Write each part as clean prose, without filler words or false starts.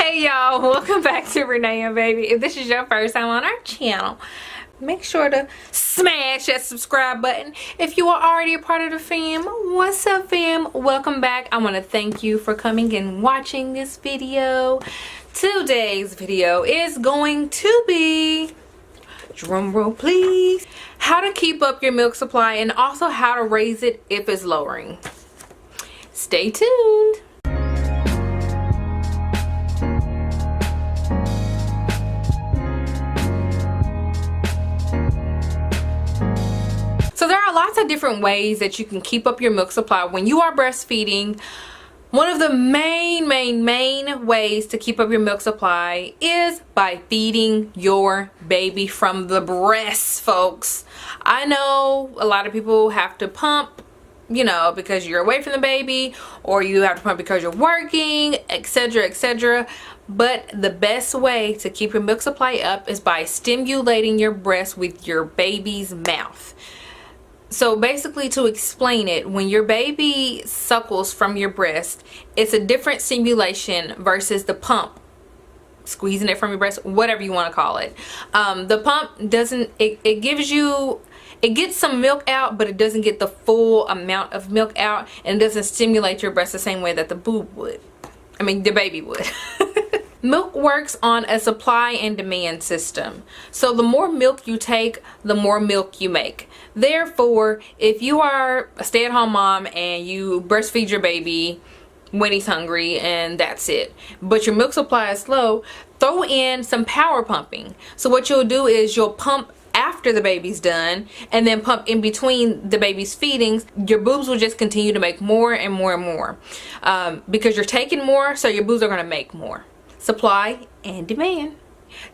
Hey y'all, welcome back to Renea baby. If this is your first time on our channel, make sure to smash that subscribe button. If you are already a part of the fam, what's up fam? Welcome back. I want to thank you for coming and watching this video. Today's video is going to be, drum roll please, how to keep up your milk supply and also how to raise it if it's lowering. Stay tuned. So there are lots of different ways that you can keep up your milk supply when you are breastfeeding. One of the main ways to keep up your milk supply is by feeding your baby from the breast, folks. I know a lot of people have to pump, you know, because you're away from the baby, or you have to pump because you're working, etc., etc. But the best way to keep your milk supply up is by stimulating your breast with your baby's mouth. So basically, to explain it, when your baby suckles from your breast, it's a different stimulation versus the pump, squeezing it from your breast, whatever you want to call it. The pump doesn't, it gives you, it gets some milk out, but it doesn't get the full amount of milk out, and it doesn't stimulate your breast the same way that the boob would. I mean, the baby would. Milk works on a supply and demand system. So the more milk you take, the more milk you make. Therefore, if you are a stay-at-home mom and you breastfeed your baby when he's hungry and that's it, but your milk supply is low, throw in some power pumping. So what you'll do is you'll pump after the baby's done and then pump in between the baby's feedings. Your boobs will just continue to make more and more and more because you're taking more, so your boobs are going to make more. Supply and demand.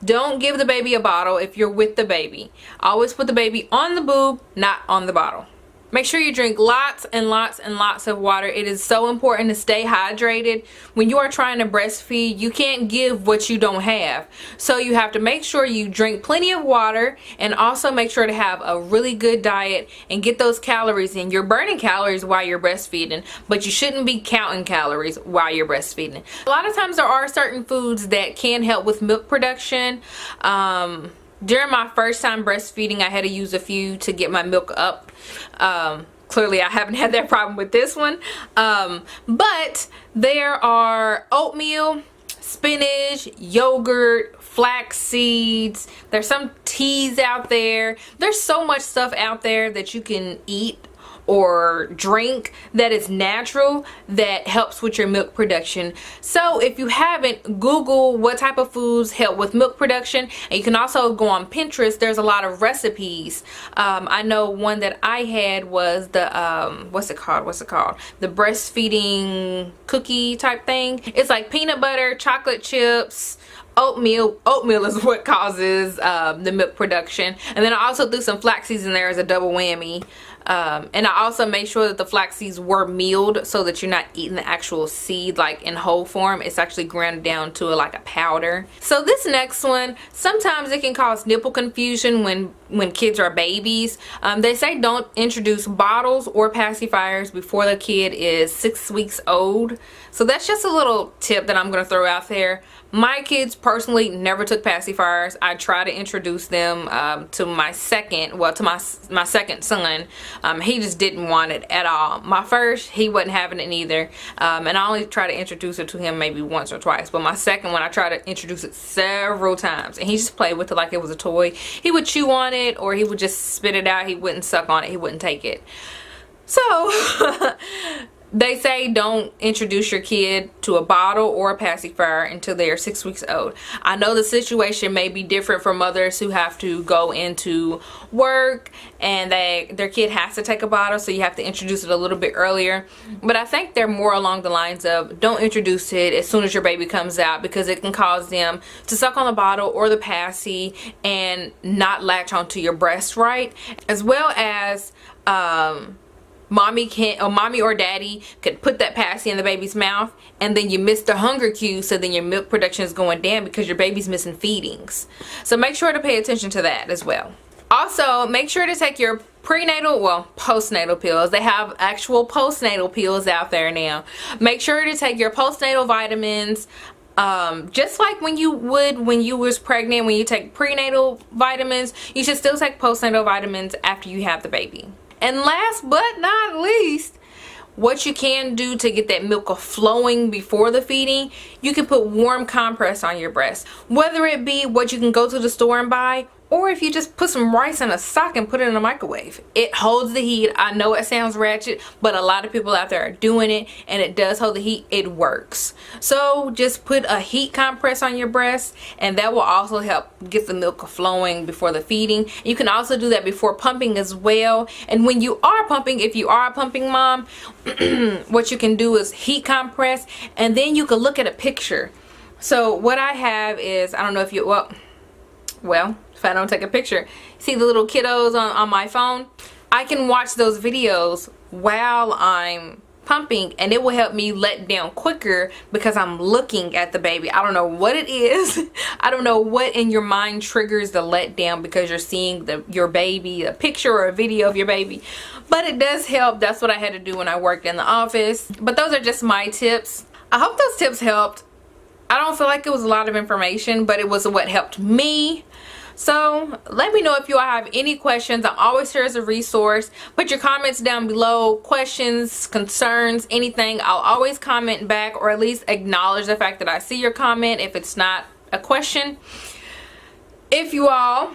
Don't give the baby a bottle if you're with the baby. Always put the baby on the boob, not on the bottle. Make sure you drink lots and lots and lots of water. It is so important to stay hydrated. When you are trying to breastfeed, you can't give what you don't have. So you have to make sure you drink plenty of water, and also make sure to have a really good diet and get those calories in. You're burning calories while you're breastfeeding, but you shouldn't be counting calories while you're breastfeeding. A lot of times there are certain foods that can help with milk production. During my first time breastfeeding, I had to use a few to get my milk up. Clearly I haven't had that problem with this one. But there are oatmeal, spinach, yogurt, flax seeds. There's some teas out there. There's so much stuff out there that you can eat or drink that is natural, that helps with your milk production. So if you haven't, Google what type of foods help with milk production, and you can also go on Pinterest. There's a lot of recipes. I know one that I had was the what's it called, the breastfeeding cookie type thing. It's like peanut butter, chocolate chips, oatmeal is what causes the milk production, and then I also threw some flax seeds in there as a double whammy. And I also made sure that the flax seeds were milled, so that you're not eating the actual seed like in whole form. It's actually ground down to like a powder. So this next one, sometimes it can cause nipple confusion when kids are babies. They say don't introduce bottles or pacifiers before the kid is 6 weeks old. So that's just a little tip that I'm going to throw out there. My kids personally never took pacifiers. I tried to introduce them to my second son. He just didn't want it at all. My first, he wasn't having it either, and I only tried to introduce it to him maybe once or twice. But my second one, I tried to introduce it several times, and he just played with it like it was a toy. He would chew on it, or he would just spit it out. He wouldn't suck on it. He wouldn't take it. So they say don't introduce your kid to a bottle or a pacifier until they are 6 weeks old. I know the situation may be different for mothers who have to go into work and their kid has to take a bottle, so you have to introduce it a little bit earlier. But I think they're more along the lines of don't introduce it as soon as your baby comes out, because it can cause them to suck on the bottle or the passy and not latch onto your breast right, as well as mommy or daddy could put that passy in the baby's mouth, and then you miss the hunger cue, so then your milk production is going down because your baby's missing feedings. So make sure to pay attention to that as well. Also, make sure to take your postnatal pills. They have actual postnatal pills out there now. Make sure to take your postnatal vitamins Just like when you would when you was pregnant, when you take prenatal vitamins, you should still take postnatal vitamins after you have the baby. And last but not least, what you can do to get that milk flowing before the feeding, you can put warm compress on your breast. Whether it be what you can go to the store and buy, or if you just put some rice in a sock and put it in a microwave. It holds the heat. I know it sounds ratchet, but a lot of people out there are doing it, and it does hold the heat. It works. So just put a heat compress on your breast, and that will also help get the milk flowing before the feeding. You can also do that before pumping as well. And when you are pumping, if you are a pumping mom, what you can do is heat compress, and then you can look at a picture. So what I have is, I don't know if you, well, if I don't take a picture, see the little kiddos on my phone? I can watch those videos while I'm pumping, and it will help me let down quicker because I'm looking at the baby. I don't know what it is. I don't know what in your mind triggers the let down because you're seeing your baby, a picture or a video of your baby. But it does help. That's what I had to do when I worked in the office. But those are just my tips. I hope those tips helped. I don't feel like it was a lot of information, but it was what helped me. So let me know if you all have any questions. I'm always here as a resource. Put your comments down below, questions, concerns, anything. I'll always comment back, or at least acknowledge the fact that I see your comment if it's not a question. If you all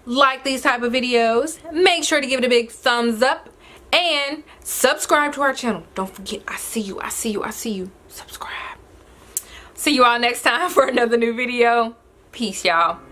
like these type of videos, make sure to give it a big thumbs up and subscribe to our channel. Don't forget, I see you. Subscribe. See you all next time for another new video. Peace, y'all.